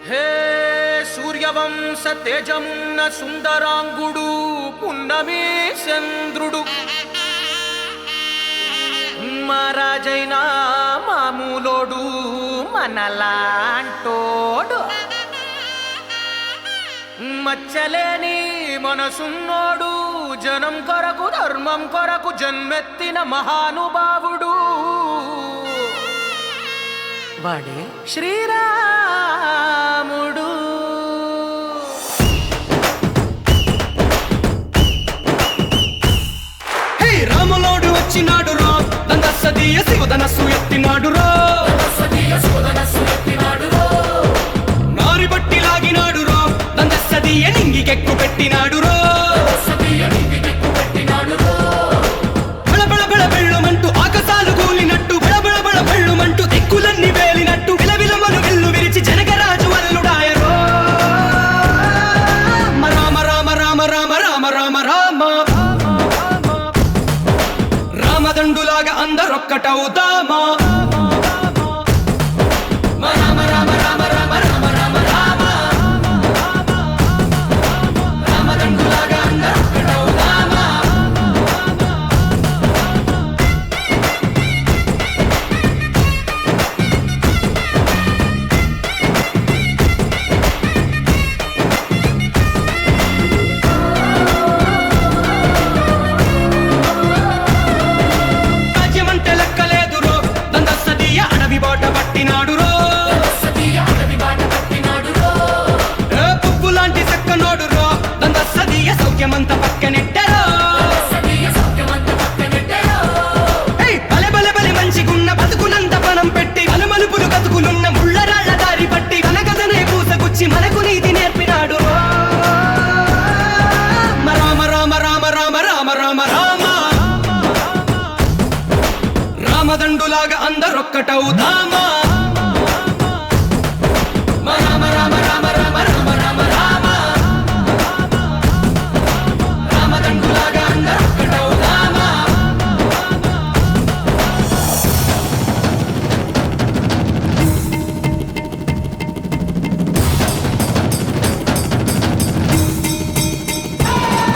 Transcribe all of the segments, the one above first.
హే సూర్యవంశ తేజమున్న సుందరాంగుడు పున్నమి చంద్రుడు మహారాజైనా మామూలోడు మనలాంటోడు మచ్చలేని మనసున్నోడు జనం కొరకు ధర్మం కొరకు జన్మెత్తిన మహానుభావుడు వాడే శ్రీరాముడు. హే రాములోడు వచ్చినాడు రో దందసదీయ శివధనస్సు ఎత్తినాడు రో నారి బట్టి లాగినాడు రో దందసదీయ నింగికెక్కు పెట్టినాడు రో బళబళ బళ బెళ్ళుమంటూ ఆకాశాలు కూలినట్టు బళబళ బళ బెళ్ళుమంటూ దిక్కులన్నీ వేలినట్టు విలవిలమలు విల్లు విరిచి జనగరాజు అల్లుడాయరో రామ రామ రామ రామ రామ రామ రామ రామదండులాగా అందరొక్కటవుదామా రామ రామ రామ రామ రామ రామ రామ రామదండులాగా అందరొక్కటవుదామా. రాజ్యమంటే లెక్కలేదు రో దందసదీయ అడవి బాట పట్టినాడు రో పువ్వు లాంటి చక్కనోడు రో దందసదీయ సౌఖ్యమంత పక్కనెట్టరో బలె బలె బలె మంచిగున్న బతుకునంత పణం పెట్టి మలుమలుపులు బతుకులున్న ముళ్ళరాళ్ళ దారి పట్టి కనకదనే పూసగుచ్చి మనకు నీతి నేర్పినాడు రో రామ రామ రామ రామ రామ రామ రామ రామదండులాగా అందరొక్కటవుదామా రామ రామ రామ రామ రామ రామ రామ రామదండులాగా అందరొక్కటవుదామా.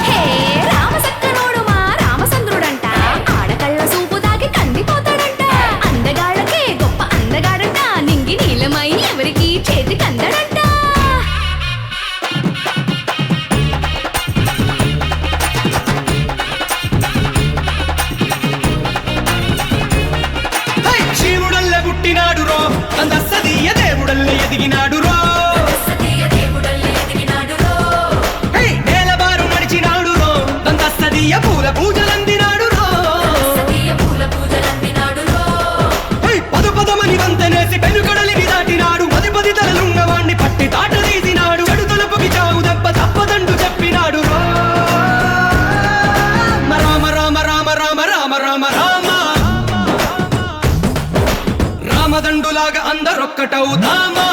హే రామసక్కనోడు మా రామచంద్రుడంట ఆడకళ్ళ సూపు తాకి కందిపోతాడంట అందగాళ్ళకే గొప్ప అందగాడంట నింగి నీలమై ఎవరికి చేతికి అందడంట. హై శివుడల్లే పుట్టినాడు రో దందసదీయ దేవుడల్లే ఎదిగినాడు రో హై నేలబారు నడిచినాడు రో దందసదీయ పూల పూజలందినాడు రో హై పదు పదమని వంతెనేసి పెనుకడలిని దాటినాడు పది పది తలలున్నవాణ్ణి పట్టి తాట తీసినాడు చెడు తలుపుకి చావు దెబ్బ తప్పదంటూ చెప్పినాడు రో రామ రామ రామ రామ రామ రామ రామ రామదండులాగా అందరొక్కటవుదామా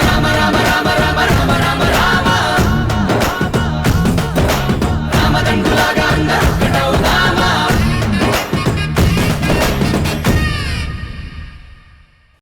రామ రామ